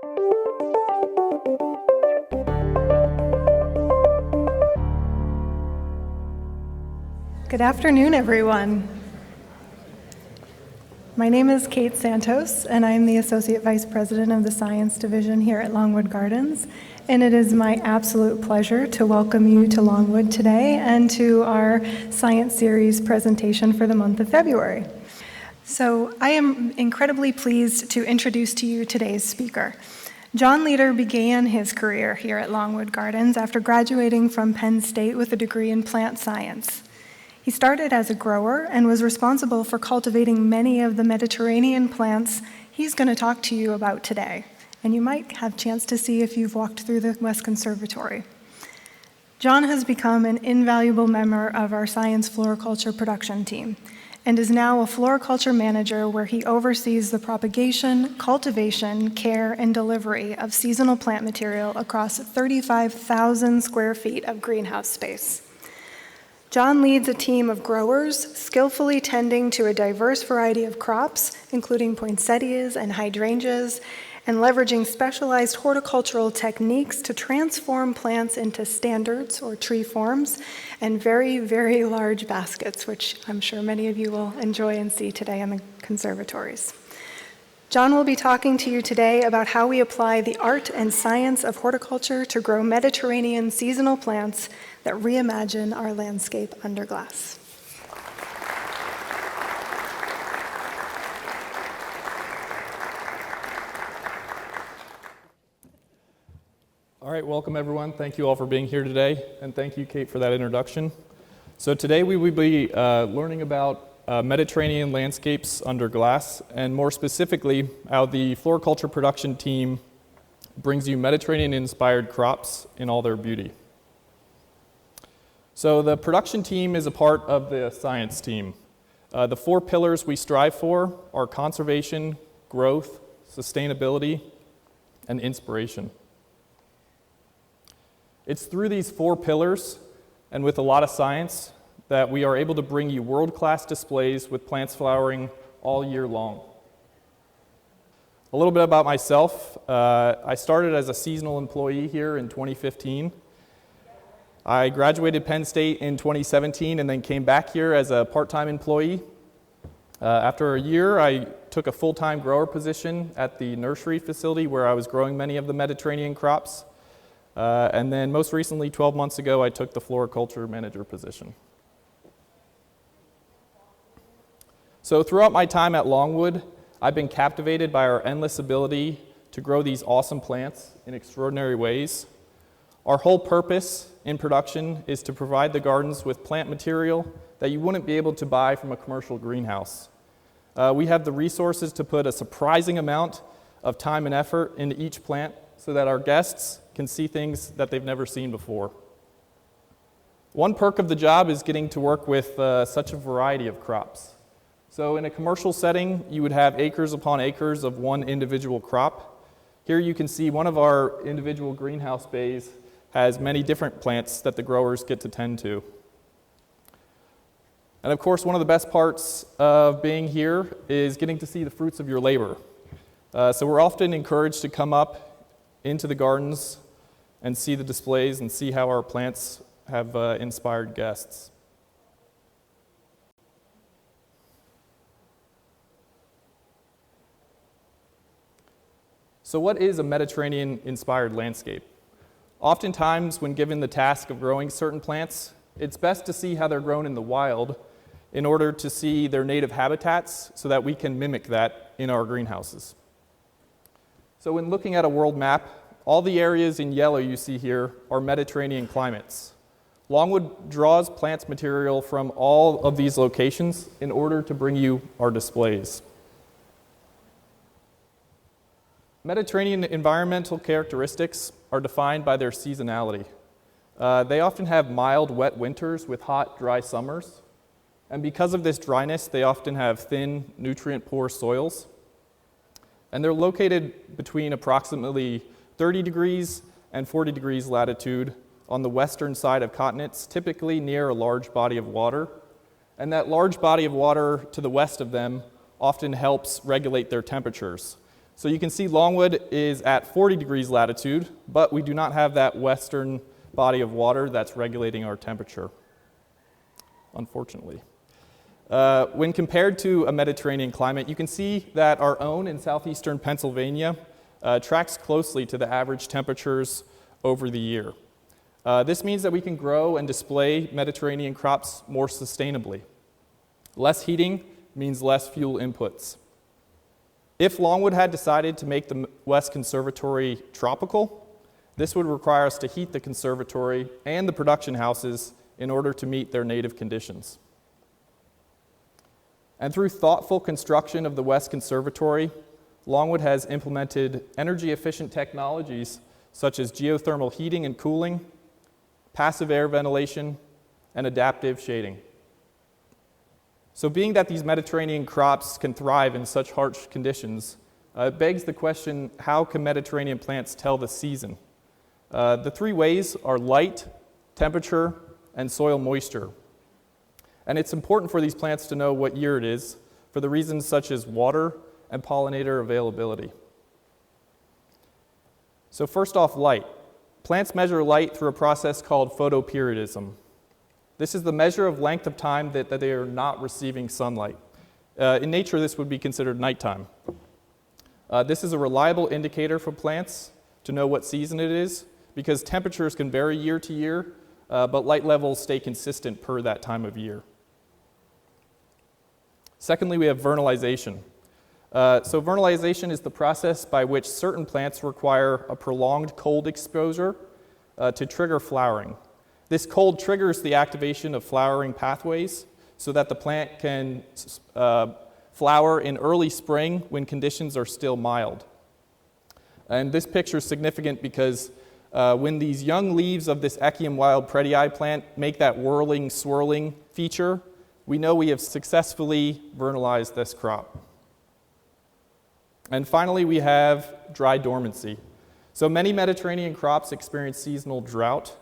Good afternoon, everyone. My name is Kate Santos, and I'm the Associate Vice President of the Science Division here at Longwood Gardens. And it is my absolute pleasure to welcome you to Longwood today and to our Science Series presentation for the month of February. So I am incredibly pleased to introduce to you today's speaker. John Leader began his career here at Longwood Gardens after graduating from Penn State with a degree in plant science. He started as a grower and was responsible for cultivating many of the Mediterranean plants he's going to talk to you about today. And you might have a chance to see if you've walked through the West Conservatory. John has become an invaluable member of our science floriculture production team and is now a Floriculture Manager where he oversees the propagation, cultivation, care, and delivery of seasonal plant material across 35,000 square feet of greenhouse space. John leads a team of growers skillfully tending to a diverse variety of crops, including poinsettias and hydrangeas, and leveraging specialized horticultural techniques to transform plants into standards or tree forms and very, very large baskets, which I'm sure many of you will enjoy and see today in the conservatories. John will be talking to you today about how we apply the art and science of horticulture to grow Mediterranean seasonal plants that reimagine our landscape under glass. All right, welcome everyone. Thank you all for being here today, and thank you, Kate, for that introduction. So today we will be learning about Mediterranean landscapes under glass, and more specifically, how the floriculture production team brings you Mediterranean-inspired crops in all their beauty. So the production team is a part of the science team. The 4 pillars we strive for are conservation, growth, sustainability, and inspiration. It's through these 4 pillars, and with a lot of science, that we are able to bring you world-class displays with plants flowering all year long. A little bit about myself. I started as a seasonal employee here in 2015. I graduated Penn State in 2017 and then came back here as a part-time employee. After a year, I took a full-time grower position at the nursery facility where I was growing many of the Mediterranean crops. And then most recently, 12 months ago, I took the Floriculture Manager position. So throughout my time at Longwood, I've been captivated by our endless ability to grow these awesome plants in extraordinary ways. Our whole purpose in production is to provide the gardens with plant material that you wouldn't be able to buy from a commercial greenhouse. We have the resources to put a surprising amount of time and effort into each plant so that our guests can see things that they've never seen before. One perk of the job is getting to work with such a variety of crops. So in a commercial setting, you would have acres upon acres of one individual crop. Here you can see one of our individual greenhouse bays has many different plants that the growers get to tend to. And of course, one of the best parts of being here is getting to see the fruits of your labor. So we're often encouraged to come up into the gardens and see the displays and see how our plants have inspired guests. So what is a Mediterranean-inspired landscape? Oftentimes, when given the task of growing certain plants, it's best to see how they're grown in the wild in order to see their native habitats so that we can mimic that in our greenhouses. So when looking at a world map, all the areas in yellow you see here are Mediterranean climates. Longwood draws plants material from all of these locations in order to bring you our displays. Mediterranean environmental characteristics are defined by their seasonality. They often have mild, wet winters with hot, dry summers. And because of this dryness, they often have thin, nutrient-poor soils. And they're located between approximately 30 degrees and 40 degrees latitude on the western side of continents, typically near a large body of water. And that large body of water to the west of them often helps regulate their temperatures. So you can see Longwood is at 40 degrees latitude, but we do not have that western body of water that's regulating our temperature, unfortunately. When compared to a Mediterranean climate, you can see that our own in southeastern Pennsylvania tracks closely to the average temperatures over the year. This means that we can grow and display Mediterranean crops more sustainably. Less heating means less fuel inputs. If Longwood had decided to make the West Conservatory tropical, this would require us to heat the conservatory and the production houses in order to meet their native conditions. And through thoughtful construction of the West Conservatory, Longwood has implemented energy-efficient technologies such as geothermal heating and cooling, passive air ventilation, and adaptive shading. So being that these Mediterranean crops can thrive in such harsh conditions, it begs the question, how can Mediterranean plants tell the season? The three ways are light, temperature, and soil moisture. And it's important for these plants to know what year it is for the reasons such as water and pollinator availability. So first off, light. Plants measure light through a process called photoperiodism. This is the measure of length of time that they are not receiving sunlight. In nature, this would be considered nighttime. This is a reliable indicator for plants to know what season it is, because temperatures can vary year to year, but light levels stay consistent per that time of year. Secondly, we have vernalization. So vernalization is the process by which certain plants require a prolonged cold exposure to trigger flowering. This cold triggers the activation of flowering pathways so that the plant can flower in early spring when conditions are still mild. And this picture is significant because when these young leaves of this Echium wild predii plant make that whirling, swirling feature, we know we have successfully vernalized this crop. And finally, we have dry dormancy. So many Mediterranean crops experience seasonal drought.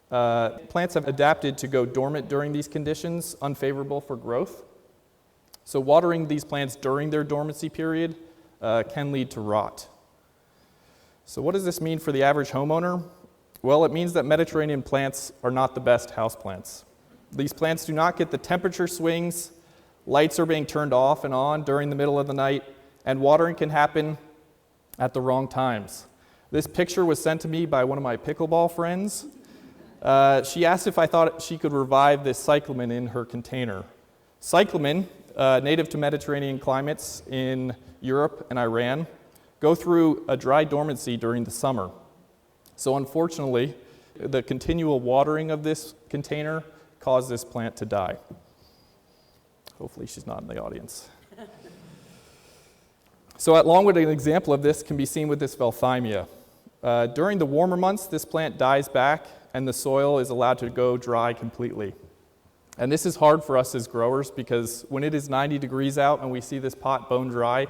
Plants have adapted to go dormant during these conditions, unfavorable for growth. So watering these plants during their dormancy period can lead to rot. So what does this mean for the average homeowner? Well, it means that Mediterranean plants are not the best houseplants. These plants do not get the temperature swings, lights are being turned off and on during the middle of the night, and watering can happen at the wrong times. This picture was sent to me by one of my pickleball friends. She asked if I thought she could revive this cyclamen in her container. Cyclamen, native to Mediterranean climates in Europe and Iran, go through a dry dormancy during the summer. So unfortunately, the continual watering of this container caused this plant to die. Hopefully she's not in the audience. So at Longwood, an example of this can be seen with this Velthymia. During the warmer months, this plant dies back and the soil is allowed to go dry completely. And this is hard for us as growers because when it is 90 degrees out and we see this pot bone dry,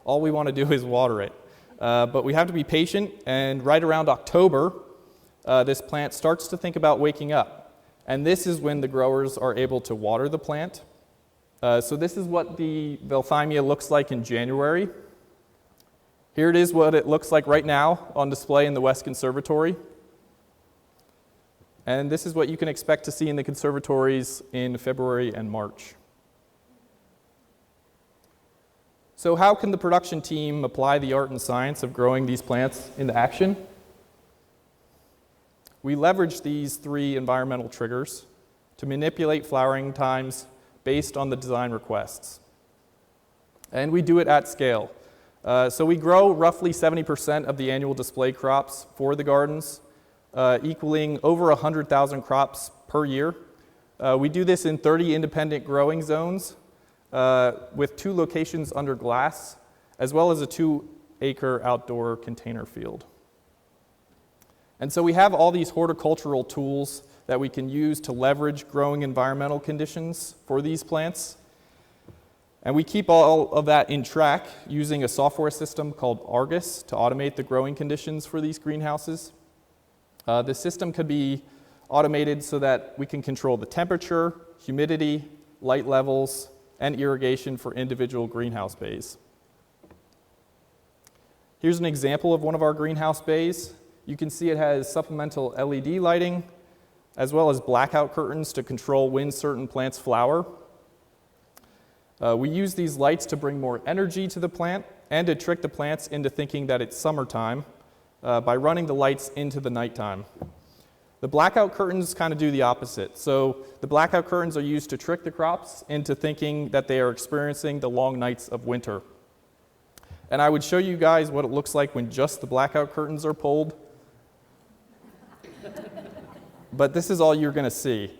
all we want to do is water it. But we have to be patient, and right around October, this plant starts to think about waking up. And this is when the growers are able to water the plant. So this is what the Velthymia looks like in January. Here it is what it looks like right now on display in the West Conservatory. And this is what you can expect to see in the conservatories in February and March. So how can the production team apply the art and science of growing these plants into action? We leverage these three environmental triggers to manipulate flowering times based on the design requests. And we do it at scale. So we grow roughly 70% of the annual display crops for the gardens, equaling over 100,000 crops per year. We do this in 30 independent growing zones with 2 locations under glass, as well as a 2-acre outdoor container field. And so we have all these horticultural tools that we can use to leverage growing environmental conditions for these plants. And we keep all of that in track using a software system called Argus to automate the growing conditions for these greenhouses. The system could be automated so that we can control the temperature, humidity, light levels, and irrigation for individual greenhouse bays. Here's an example of one of our greenhouse bays. You can see it has supplemental LED lighting, as well as blackout curtains to control when certain plants flower. We use these lights to bring more energy to the plant and to trick the plants into thinking that it's summertime by running the lights into the nighttime. The blackout curtains kind of do the opposite. So the blackout curtains are used to trick the crops into thinking that they are experiencing the long nights of winter. And I would show you guys what it looks like when just the blackout curtains are pulled. But this is all you're going to see.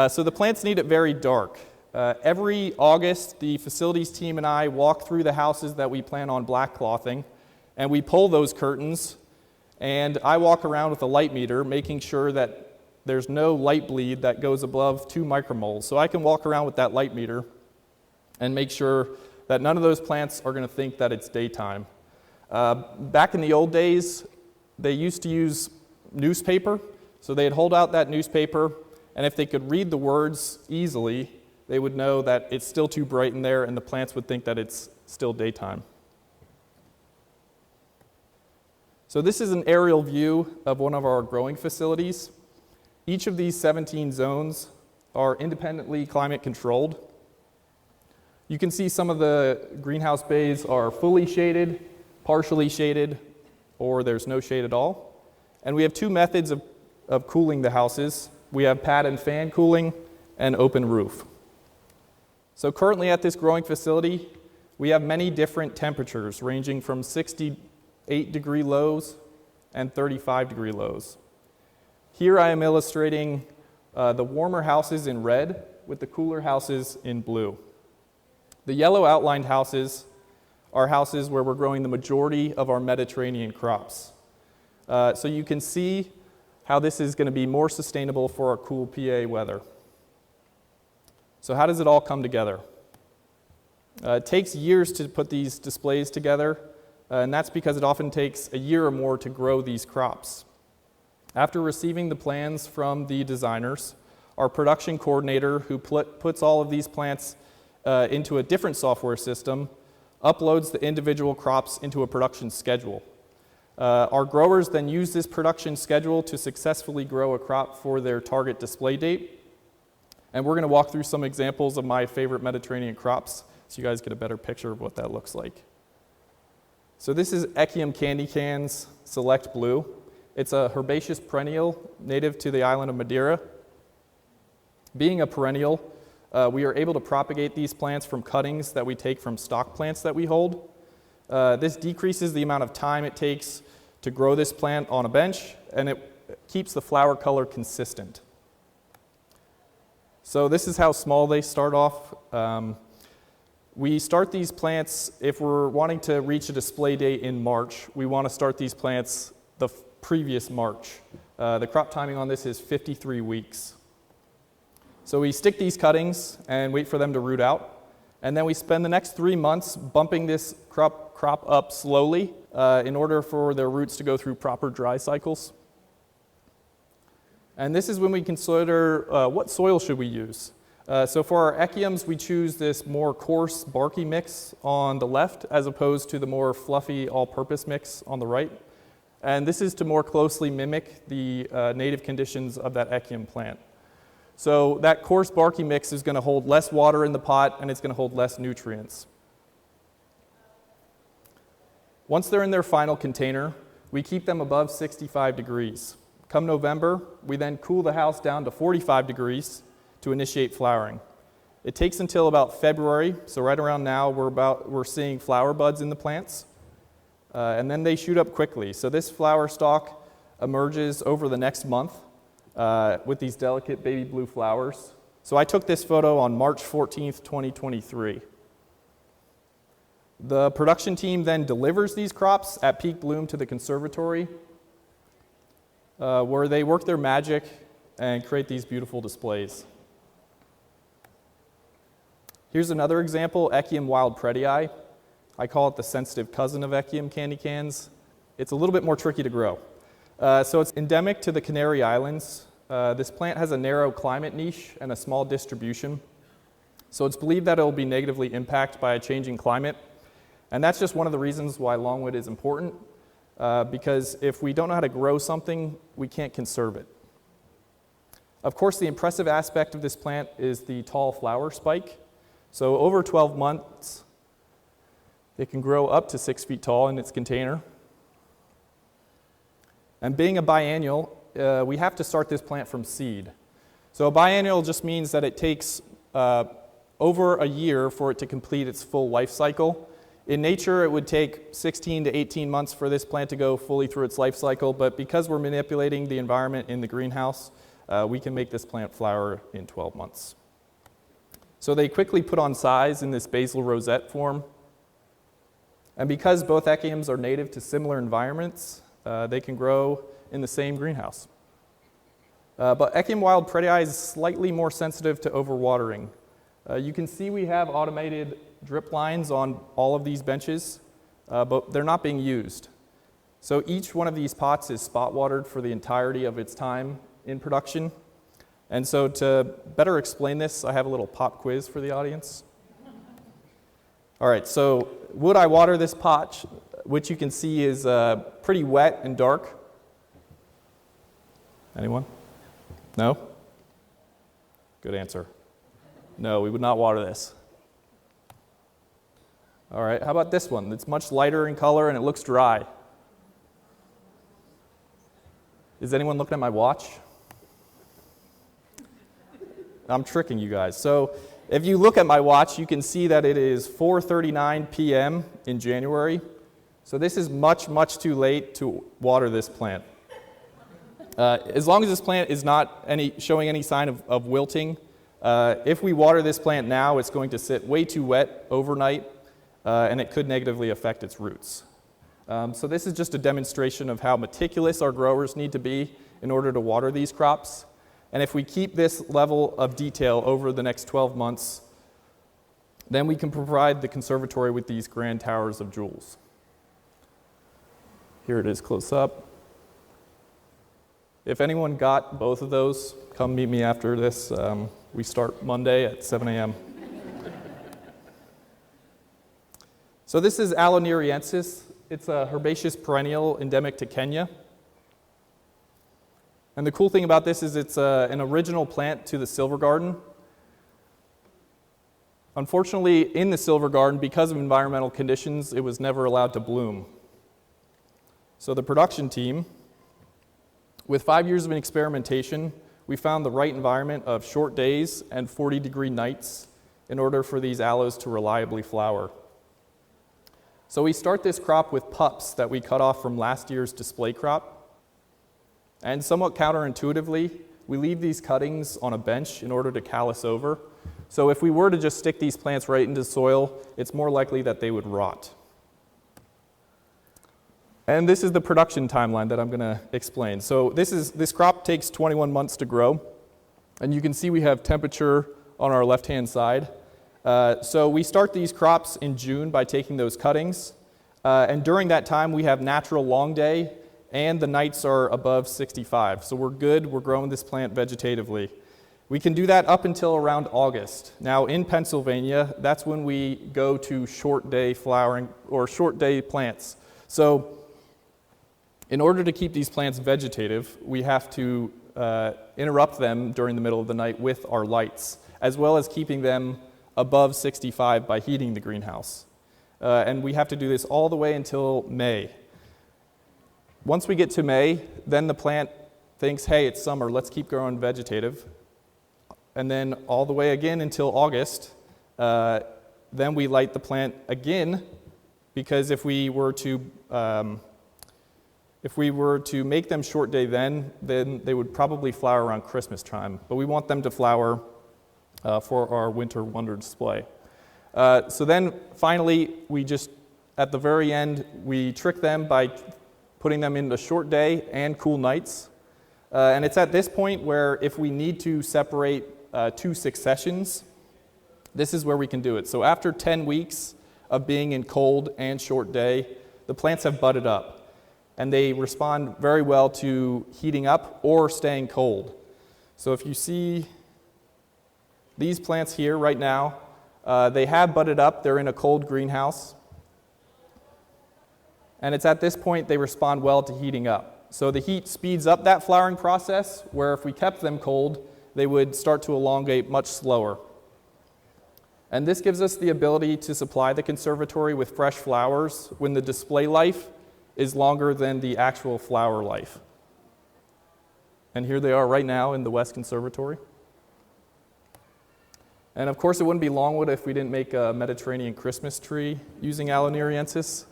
So the plants need it very dark. Every August, the facilities team and I walk through the houses that we plan on black clothing, and we pull those curtains, and I walk around with a light meter, making sure that there's no light bleed that goes above 2 micromoles. So I can walk around with that light meter and make sure that none of those plants are going to think that it's daytime. Back in the old days, they used to use newspaper. So they'd hold out that newspaper, and if they could read the words easily, they would know that it's still too bright in there, and the plants would think that it's still daytime. So this is an aerial view of one of our growing facilities. Each of these 17 zones are independently climate controlled. You can see some of the greenhouse bays are fully shaded, partially shaded, or there's no shade at all. And we have 2 methods of cooling the houses. We have pad and fan cooling and open roof. So currently at this growing facility, we have many different temperatures ranging from 68-degree lows and 35-degree lows. Here I am illustrating the warmer houses in red with the cooler houses in blue. The yellow outlined houses are houses where we're growing the majority of our Mediterranean crops. So you can see how this is going to be more sustainable for our cool PA weather. So how does it all come together? It takes years to put these displays together, and that's because it often takes a year or more to grow these crops. After receiving the plans from the designers, our production coordinator, who puts all of these plants into a different software system, uploads the individual crops into a production schedule. Our growers then use this production schedule to successfully grow a crop for their target display date. And we're going to walk through some examples of my favorite Mediterranean crops so you guys get a better picture of what that looks like. So this is Echium candy canes Select Blue. It's a herbaceous perennial native to the island of Madeira. Being a perennial, we are able to propagate these plants from cuttings that we take from stock plants that we hold. This decreases the amount of time it takes to grow this plant on a bench, and it keeps the flower color consistent. So this is how small they start off. We start these plants, if we're wanting to reach a display date in March, we want to start these plants the previous March. The crop timing on this is 53 weeks. So we stick these cuttings and wait for them to root out. And then we spend the next 3 months bumping this crop up slowly in order for their roots to go through proper dry cycles. And this is when we consider what soil should we use. So for our echiums, we choose this more coarse, barky mix on the left as opposed to the more fluffy, all-purpose mix on the right. And this is to more closely mimic the native conditions of that echium plant. So that coarse, barky mix is going to hold less water in the pot, and it's going to hold less nutrients. Once they're in their final container, we keep them above 65 degrees. Come November, we then cool the house down to 45 degrees to initiate flowering. It takes until about February, so right around now we're seeing flower buds in the plants, and then they shoot up quickly. So this flower stalk emerges over the next month with these delicate baby blue flowers. So I took this photo on March 14th, 2023. The production team then delivers these crops at peak bloom to the conservatory, where they work their magic and create these beautiful displays. Here's another example, Echium wild predii. I call it the sensitive cousin of Echium candy cans. It's a little bit more tricky to grow. So it's endemic to the Canary Islands. This plant has a narrow climate niche and a small distribution. So it's believed that it will be negatively impacted by a changing climate. And that's just one of the reasons why Longwood is important. because if we don't know how to grow something, we can't conserve it. Of course, the impressive aspect of this plant is the tall flower spike. So over 12 months, it can grow up to 6 feet tall in its container. And being a biennial, we have to start this plant from seed. So a biennial just means that it takes over a year for it to complete its full life cycle. In nature, it would take 16 to 18 months for this plant to go fully through its life cycle, but because we're manipulating the environment in the greenhouse, we can make this plant flower in 12 months. So they quickly put on size in this basal rosette form. And because both echiums are native to similar environments, they can grow in the same greenhouse. But Echium wild predii is slightly more sensitive to overwatering. You can see we have automated drip lines on all of these benches, but they're not being used. So each one of these pots is spot watered for the entirety of its time in production. And so to better explain this, I have a little pop quiz for the audience. All right, so would I water this pot, which you can see is pretty wet and dark? Anyone? No? Good answer. No, we would not water this. All right, how about this one? It's much lighter in color and it looks dry. Is anyone looking at my watch? I'm tricking you guys. So if you look at my watch, you can see that it is 4:39 p.m. in January. So this is much, much too late to water this plant. As long as this plant is not showing any sign of wilting, if we water this plant now, it's going to sit way too wet overnight, and it could negatively affect its roots. So this is just a demonstration of how meticulous our growers need to be in order to water these crops. And if we keep this level of detail over the next 12 months, then we can provide the conservatory with these grand towers of jewels. Here it is close up. If anyone got both of those, come meet me after this. We start Monday at 7 a.m. So this is Aloneriensis. It's a herbaceous perennial endemic to Kenya. And the cool thing about this is it's an original plant to the silver garden. Unfortunately, in the silver garden, because of environmental conditions, it was never allowed to bloom. So the production team, with 5 years of experimentation, we found the right environment of short days and 40-degree nights in order for these aloes to reliably flower. So we start this crop with pups that we cut off from last year's display crop. And somewhat counterintuitively, we leave these cuttings on a bench in order to callus over. So if we were to just stick these plants right into soil, it's more likely that they would rot. And this is the production timeline that I'm going to explain. So this crop takes 21 months to grow. And you can see we have temperature on our left-hand side. So we start these crops in June by taking those cuttings. And during that time, we have natural long day, and the nights are above 65. So we're good. We're growing this plant vegetatively. We can do that up until around August. Now, in Pennsylvania, that's when we go to short day flowering or short day plants. So in order to keep these plants vegetative, we have to interrupt them during the middle of the night with our lights, as well as keeping them above 65 by heating the greenhouse. And we have to do this all the way until May. Once we get to May, then the plant thinks, hey, it's summer, let's keep growing vegetative. And then all the way again until August, then we light the plant again, because if we were to make them short day then they would probably flower around Christmas time. But we want them to flower for our winter wonder display. So then finally, at the very end, we trick them by putting them into short day and cool nights. And it's at this point where if we need to separate two successions, this is where we can do it. So after 10 weeks of being in cold and short day, the plants have budded up. And they respond very well to heating up or staying cold. So if you see these plants here right now, they have budded up. They're in a cold greenhouse. And it's at this point they respond well to heating up. So the heat speeds up that flowering process, where if we kept them cold, they would start to elongate much slower. And this gives us the ability to supply the conservatory with fresh flowers when the display life is longer than the actual flower life. And here they are right now in the West Conservatory. And of course, it wouldn't be Longwood if we didn't make a Mediterranean Christmas tree using Aloneriensis.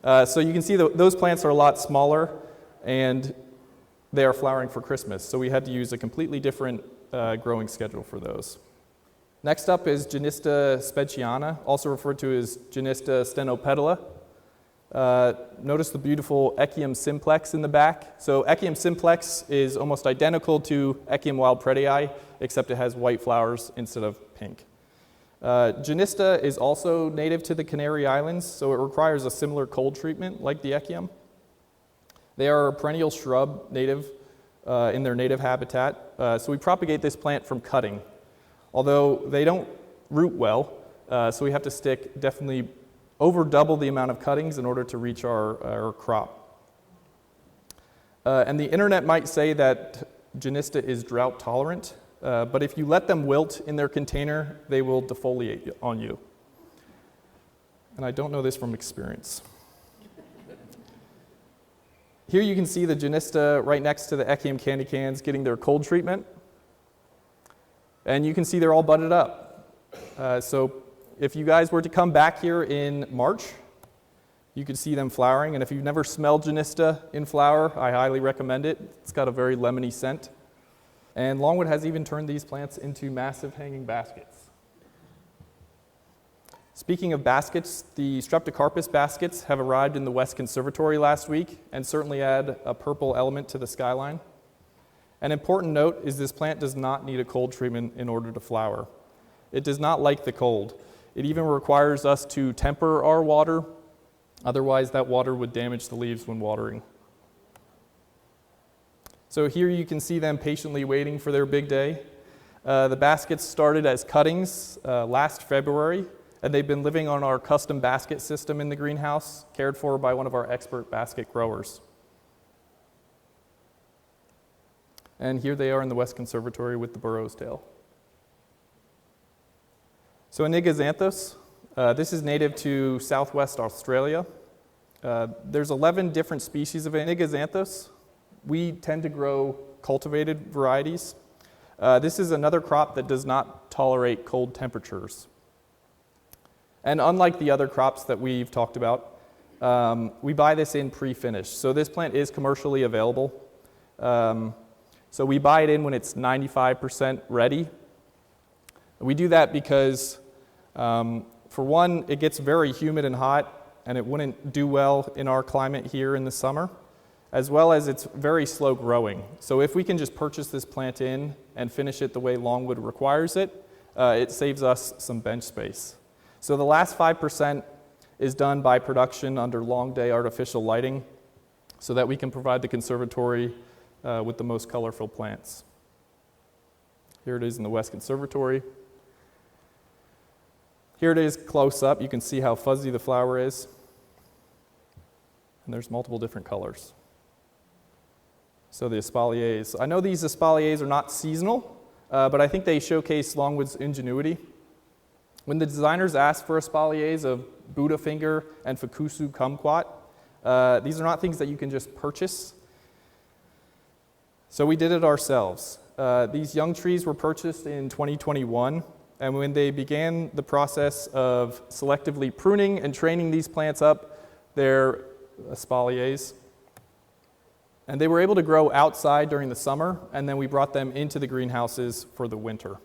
So you can see those plants are a lot smaller, and they are flowering for Christmas. So we had to use a completely different growing schedule for those. Next up is Genista speciana, also referred to as Genista stenopetala. Notice the beautiful Echium simplex in the back. So Echium simplex is almost identical to Echium wildpredii, except it has white flowers instead of pink. Genista is also native to the Canary Islands, so it requires a similar cold treatment like the Echium. They are a perennial shrub native in their native habitat, so we propagate this plant from cutting. Although they don't root well, so we have to stick definitely over double the amount of cuttings in order to reach our crop. And the internet might say that Genista is drought tolerant, but if you let them wilt in their container, they will defoliate on you. And I don't know this from experience. Here you can see the Genista right next to the Echium candy cans getting their cold treatment. And you can see they're all budded up. So if you guys were to come back here in March, you could see them flowering. And if you've never smelled Genista in flower, I highly recommend it. It's got a very lemony scent. And Longwood has even turned these plants into massive hanging baskets. Speaking of baskets, the Streptocarpus baskets have arrived in the West Conservatory last week and certainly add a purple element to the skyline. An important note is this plant does not need a cold treatment in order to flower. It does not like the cold. It even requires us to temper our water, otherwise that water would damage the leaves when watering. So here you can see them patiently waiting for their big day. The baskets started as cuttings last February, and they've been living on our custom basket system in the greenhouse, cared for by one of our expert basket growers. And here they are in the West Conservatory with the burrow's tail. So Enigaxanthus, this is native to southwest Australia. There's 11 different species of Enigaxanthus. We tend to grow cultivated varieties. This is another crop that does not tolerate cold temperatures. And unlike the other crops that we've talked about, we buy this in pre-finished. So this plant is commercially available. So we buy it in when it's 95% ready. We do that because, for one, it gets very humid and hot, and it wouldn't do well in our climate here in the summer, as well as it's very slow growing. So if we can just purchase this plant in and finish it the way Longwood requires it, it saves us some bench space. So the last 5% is done by production under long day artificial lighting so that we can provide the conservatory with the most colorful plants. Here it is in the West Conservatory. Here it is close up. You can see how fuzzy the flower is. And there's multiple different colors. So the espaliers. I know these espaliers are not seasonal, but I think they showcase Longwood's ingenuity. When the designers asked for espaliers of Buddha finger and Fukusu kumquat, these are not things that you can just purchase. So we did it ourselves. These young trees were purchased in 2021, and when they began the process of selectively pruning and training these plants up, they're espaliers. And they were able to grow outside during the summer, and then we brought them into the greenhouses for the winter.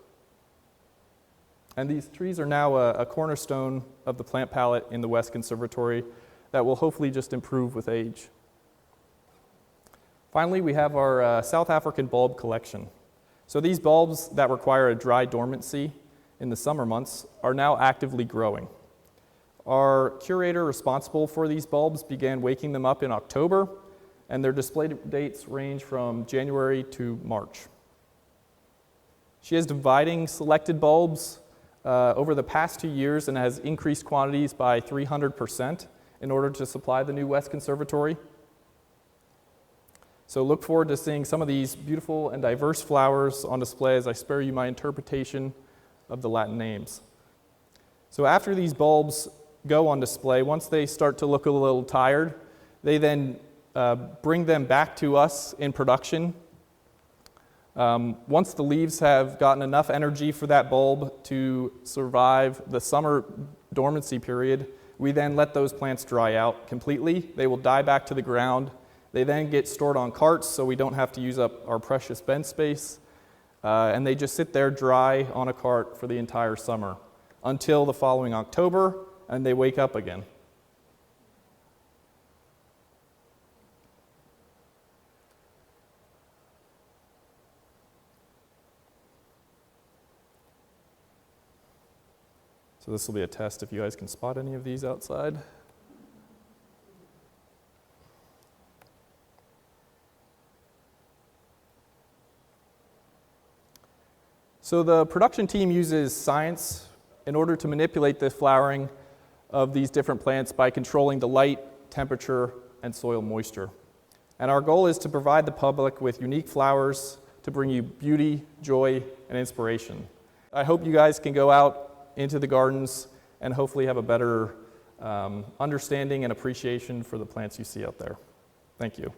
And these trees are now a cornerstone of the plant palette in the West Conservatory that will hopefully just improve with age. Finally, we have our South African bulb collection. So these bulbs that require a dry dormancy in the summer months are now actively growing. Our curator responsible for these bulbs began waking them up in October, and their display dates range from January to March. She is dividing selected bulbs over the past 2 years and has increased quantities by 300%, in order to supply the new West Conservatory. So look forward to seeing some of these beautiful and diverse flowers on display as I spare you my interpretation of the Latin names. So after these bulbs go on display, once they start to look a little tired, they then bring them back to us in production. Once the leaves have gotten enough energy for that bulb to survive the summer dormancy period, we then let those plants dry out completely. They will die back to the ground. They then get stored on carts so we don't have to use up our precious bin space. And they just sit there dry on a cart for the entire summer until the following October, and they wake up again. So this will be a test if you guys can spot any of these outside. So the production team uses science in order to manipulate the flowering of these different plants by controlling the light, temperature, and soil moisture. And our goal is to provide the public with unique flowers to bring you beauty, joy, and inspiration. I hope you guys can go out into the gardens and hopefully have a better understanding and appreciation for the plants you see out there. Thank you.